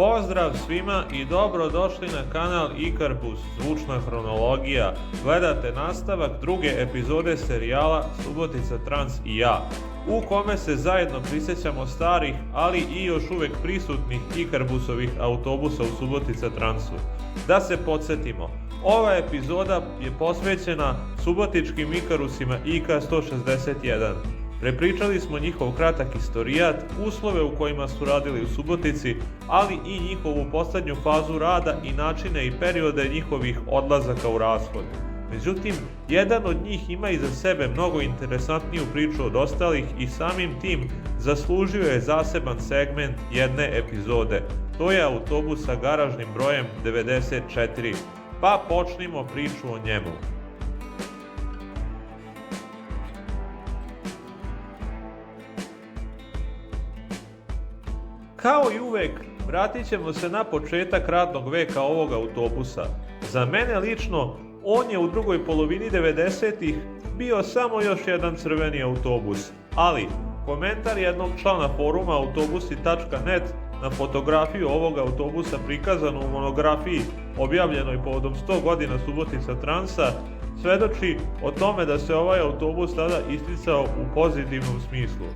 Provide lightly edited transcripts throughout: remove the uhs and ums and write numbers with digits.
Pozdrav svima i dobrodošli na kanal Ikarbus, zvučna hronologija. Gledate nastavak druge epizode serijala Subotica Trans i ja, u kome se zajedno prisjećamo starih, ali i još uvijek prisutnih Ikarbusovih autobusa u Subotica Transu. Da se podsjetimo, ova epizoda je posvećena subotičkim Ikarusima IK-161. Prepričali smo njihov kratak istorijat, uslove u kojima su radili u Subotici, ali i njihovu posljednju fazu rada i načine i periode njihovih odlazaka u rashod. Međutim, jedan od njih ima iza sebe mnogo interesantniju priču od ostalih i samim tim zaslužio je zaseban segment jedne epizode. To je autobus sa garažnim brojem 94. Pa počnimo priču o njemu. Kao i uvek, vratit ćemo se na početak radnog veka ovog autobusa. Za mene lično, on je u drugoj polovini 90-ih bio samo još jedan crveni autobus, ali komentar jednog člana foruma autobusi.net na fotografiju ovog autobusa prikazanu u monografiji objavljenoj povodom 100 godina Subotica Transa svedoči o tome da se ovaj autobus tada isticao u pozitivnom smislu.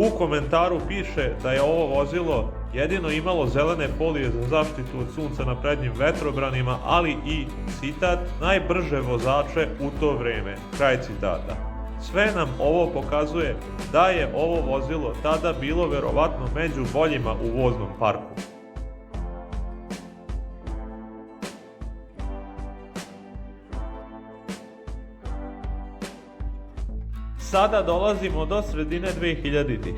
U komentaru piše da je ovo vozilo jedino imalo zelene folije za zaštitu od sunca na prednjim vetrobranima, ali i, citat, najbrže vozače u to vrijeme, kraj citata. Sve nam ovo pokazuje da je ovo vozilo tada bilo verovatno među boljima u voznom parku. Sada dolazimo do sredine 2000-ih,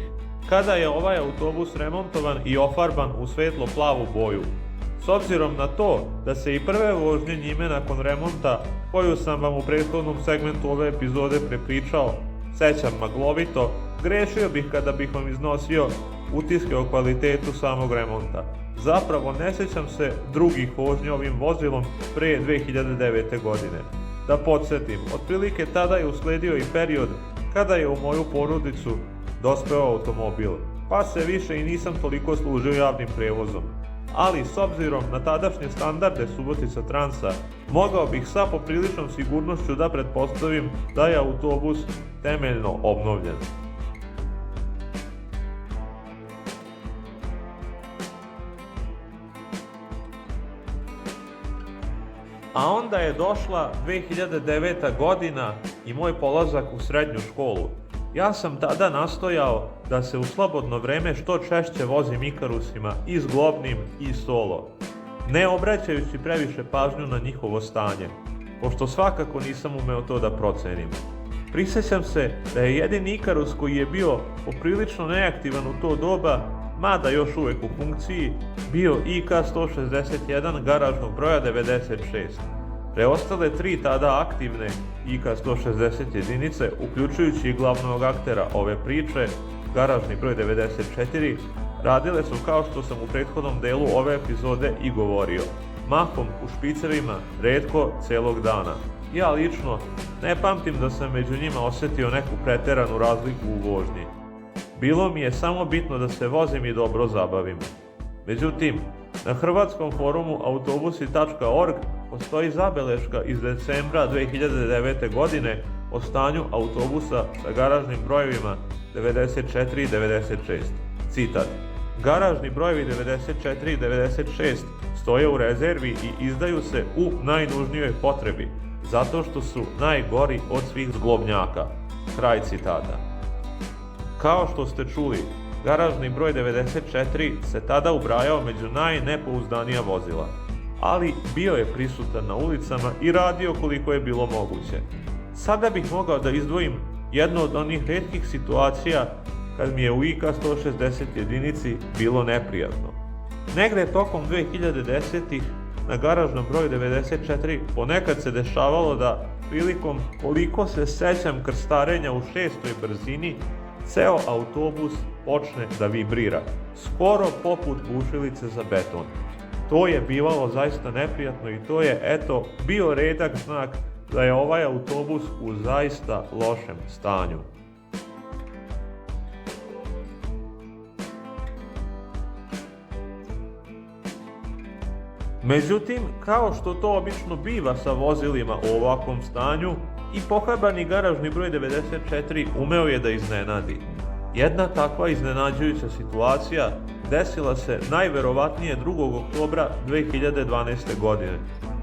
kada je ovaj autobus remontovan i ofarban u svetlo-plavu boju. S obzirom na to da se i prve vožnje njime nakon remonta, koju sam vam u prethodnom segmentu ove epizode prepričao, sećam maglovito, grešio bih kada bih vam iznosio utiske o kvalitetu samog remonta. Zapravo ne sećam se drugih vožnji ovim vozilom pre 2009. godine. Da podsjetim, otprilike tada je usledio i period kada je u moju porodicu dospeo automobil, pa se više i nisam toliko služio javnim prevozom. Ali s obzirom na tadašnje standarde Subotica Transa, mogao bih sa popriličnom sigurnošću da pretpostavim da je autobus temeljno obnovljen. A onda je došla 2009. godina i moj polazak u srednju školu. Ja sam tada nastojao da se u slobodno vreme što češće vozim Ikarusima i s Globnim i solo, ne obraćajući previše pažnju na njihovo stanje, pošto svakako nisam umeo to da procenim. Prisjećam se da je jedini Ikarus koji je bio poprilično neaktivan u to doba, mada još uvijek u funkciji, bio IK-161 garažnog broja 96. Preostale tri tada aktivne IK-160 jedinice, uključujući i glavnog aktera ove priče, garažni broj 94, radile su kao što sam u prethodnom delu ove epizode i govorio, mahom u špicerima, retko celog dana. Ja lično ne pamtim da sam među njima osjetio neku preteranu razliku u vožnji. Bilo mi je samo bitno da se vozim i dobro zabavim. Međutim, na hrvatskom forumu autobusi.org postoji zabeleška iz decembra 2009. godine o stanju autobusa sa garažnim brojevima 94 i 96. Citat: garažni brojevi 94 i 96 stoje u rezervi i izdaju se u najnužnijoj potrebi, zato što su najgori od svih zglobnjaka. Kraj citata. Kao što ste čuli, garažni broj 94 se tada ubrajao među najnepouzdanija vozila, ali bio je prisutan na ulicama i radio koliko je bilo moguće. Sada bih mogao da izdvojim jednu od onih retkih situacija kad mi je u IK-160 jedinici bilo neprijatno. Negde tokom 2010-ih na garažnom broju 94 ponekad se dešavalo da prilikom, koliko se sećam, krstarenja u 6. brzini, ceo autobus počne da vibrira, skoro poput bušilice za beton. To je bivalo zaista neprijatno i to je, eto, bio redak znak da je ovaj autobus u zaista lošem stanju. Međutim, kao što to obično biva sa vozilima u ovakvom stanju, i pohabani garažni broj 94 umeo je da iznenadi. Jedna takva iznenađujuća situacija desila se najverovatnije 2. oktobra 2012. godine.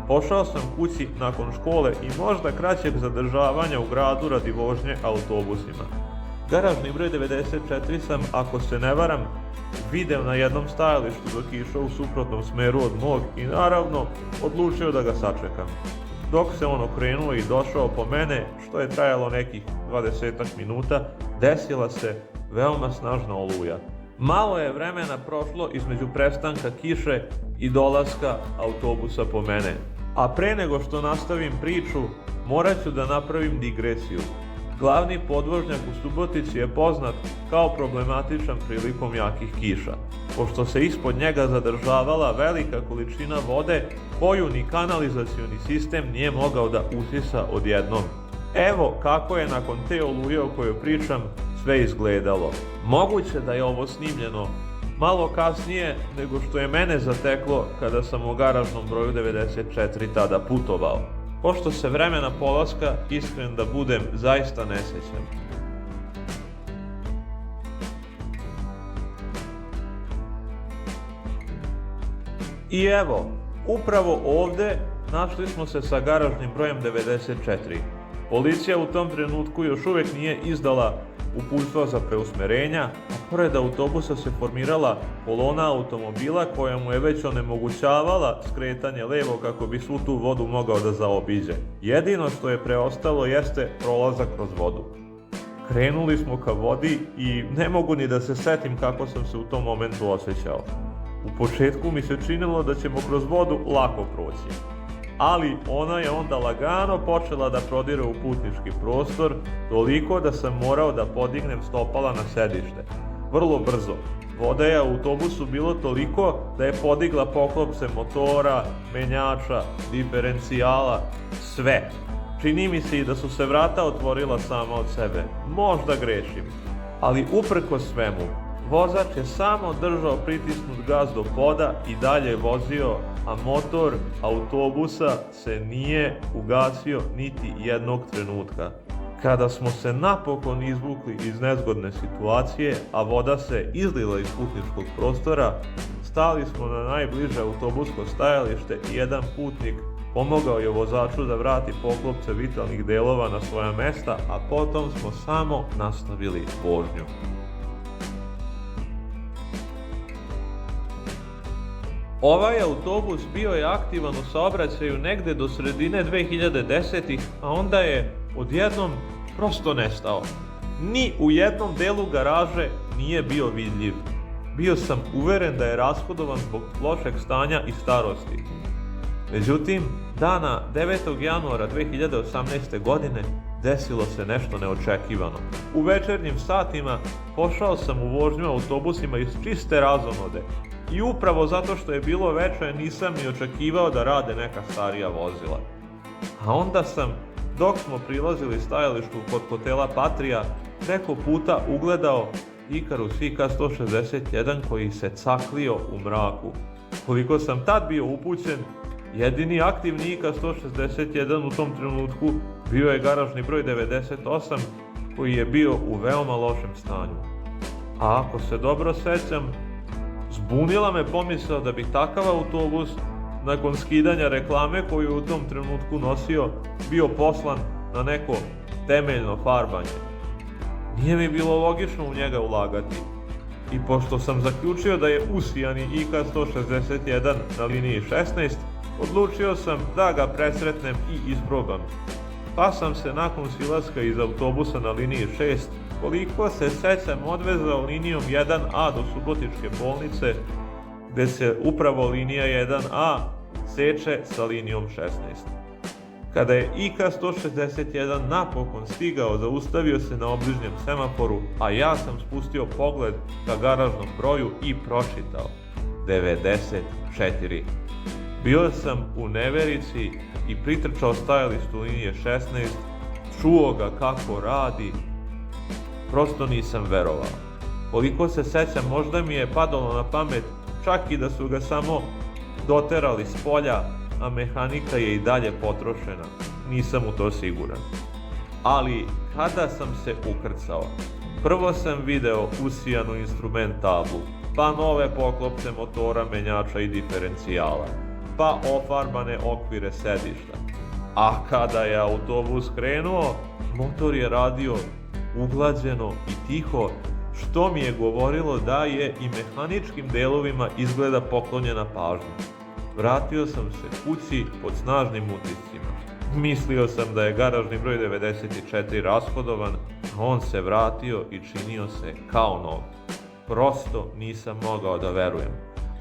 Pošao sam kući nakon škole i možda kraćeg zadržavanja u gradu radi vožnje autobusima. Garažni broj 94 sam, ako se ne varam, video na jednom stajalištu dok je išao u suprotnom smeru od mog i naravno odlučio da ga sačekam. Dok se on okrenuo i došao po mene, što je trajalo nekih 20 minuta, desila se veoma snažna oluja. Malo je vremena prošlo između prestanka kiše i dolaska autobusa po mene. A pre nego što nastavim priču, morat ću da napravim digresiju. Glavni podvožnjak u Subotici je poznat kao problematičan prilikom jakih kiša, pošto se ispod njega zadržavala velika količina vode koju ni kanalizacioni sistem nije mogao da usisa odjednom. Evo kako je nakon te oluje o kojoj pričam sve izgledalo. Moguće da je ovo snimljeno malo kasnije nego što je mene zateklo kada sam u garažnom broju 94 tada putovao, pošto se vremena polaska, iskren da budem, zaista ne sećam. I evo, upravo ovde našli smo se sa garažnim brojem 94. Policija u tom trenutku još uvek nije izdala uputstva za preusmerenja, a pored autobusa se formirala kolona automobila koja mu je već onemogućavala skretanje levo kako bi svu tu vodu mogao da zaobiđe. Jedino što je preostalo jeste prolazak kroz vodu. Krenuli smo ka vodi i ne mogu ni da se setim kako sam se u tom momentu osjećao. U početku mi se činilo da ćemo kroz vodu lako proći, ali ona je onda lagano počela da prodire u putnički prostor, toliko da sam morao da podignem stopala na sedište. Vrlo brzo. Voda je u autobusu bilo toliko da je podigla poklopce motora, menjača, diferencijala, sve. Čini mi se i da su se vrata otvorila sama od sebe. Možda grešim. Ali uprkos svemu, vozač je samo držao pritisnut gas do poda i dalje vozio, a motor autobusa se nije ugasio niti jednog trenutka. Kada smo se napokon izvukli iz nezgodne situacije, a voda se izlila iz putničkog prostora, stali smo na najbliže autobusko stajalište i jedan putnik pomogao je vozaču da vrati poklopce vitalnih delova na svoja mesta, a potom smo samo nastavili vožnju. Ovaj autobus bio je aktivan u saobraćaju negde do sredine 2010-ih, a onda je odjednom prosto nestao. Ni u jednom delu garaže nije bio vidljiv. Bio sam uveren da je rashodovan zbog lošeg stanja i starosti. Međutim, dana 9. januara 2018. godine desilo se nešto neočekivano. U večernjim satima pošao sam u vožnju autobusima iz čiste razonode. I upravo zato što je bilo veče nisam ni očekivao da rade neka starija vozila. A onda sam, dok smo prilazili stajalištu kod hotela Patria, preko puta ugledao Ikarus IK-161 koji se caklio u mraku. Koliko sam tad bio upućen, jedini aktivni IK-161 u tom trenutku bio je garažni broj 98 koji je bio u veoma lošem stanju. A ako se dobro sećam, zbunila me pomisao da bi takav autobus, nakon skidanja reklame koju u tom trenutku nosio, bio poslan na neko temeljno farbanje. Nije mi bilo logično u njega ulagati. I pošto sam zaključio da je usijani IK-161 na liniji 16, odlučio sam da ga presretnem i isprobam. Pa sam se nakon silaska iz autobusa na liniji 6, koliko se sećam, odvezao linijom 1A do Subotičke bolnice, gde se upravo linija 1A seče sa linijom 16. Kada je IK-161 napokon stigao, zaustavio se na obližnjem semaforu, a ja sam spustio pogled ka garažnom broju i pročitao 94. Bio sam u neverici i pritrčao stajalištu linije 16, čuo ga kako radi, prosto nisam verovao. Koliko se sećam, možda mi je padalo na pamet čak i da su ga samo doterali s polja, a mehanika je i dalje potrošena. Nisam u to siguran. Ali kada sam se ukrcao, prvo sam video usijanu instrument tablu, pa nove poklopce motora, menjača i diferencijala, pa ofarbane okvire sedišta. A kada je autobus krenuo, motor je radio uglađeno i tiho, što mi je govorilo da je i mehaničkim delovima izgleda poklonjena pažnja. Vratio sam se kući pod snažnim utiscima. Mislio sam da je garažni broj 94 rashodovan, a on se vratio i činio se kao nov. Prosto nisam mogao da verujem.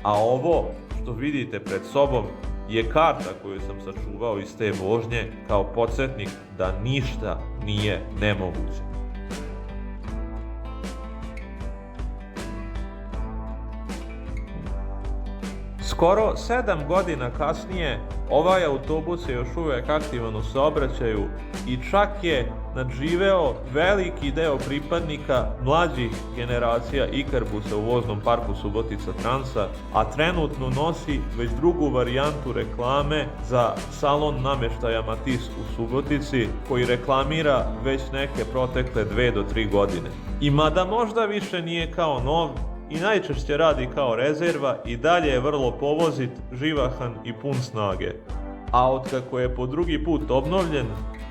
A ovo što vidite pred sobom je karta koju sam sačuvao iz te vožnje kao podsjetnik da ništa nije nemoguće. Skoro 7 godina kasnije, ovaj autobus je još uvijek aktivan u saobraćaju i čak je nadživeo veliki deo pripadnika mlađih generacija Ikarbusa u voznom parku Subotica Transa, a trenutno nosi već drugu varijantu reklame za salon namještaja Matis u Subotici, koji reklamira već neke protekle 2 do 3 godine. I mada možda više nije kao nov, i najčešće radi kao rezerva, i dalje je vrlo povozit, živahan i pun snage. A otkako je po drugi put obnovljen,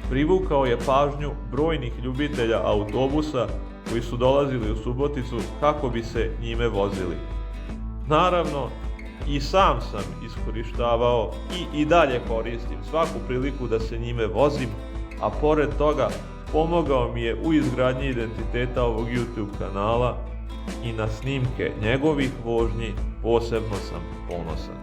privukao je pažnju brojnih ljubitelja autobusa koji su dolazili u Suboticu kako bi se njime vozili. Naravno, i sam sam iskorištavao i dalje koristim svaku priliku da se njime vozim, a pored toga pomogao mi je u izgradnji identiteta ovog YouTube kanala i na snimke njegovih vožnji posebno sam ponosan.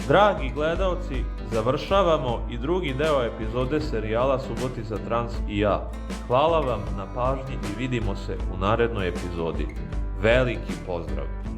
Dragi gledaoci, završavamo i drugi deo epizode serijala Subotica Trans i ja. Hvala vam na pažnji i vidimo se u narednoj epizodi. Veliki pozdrav!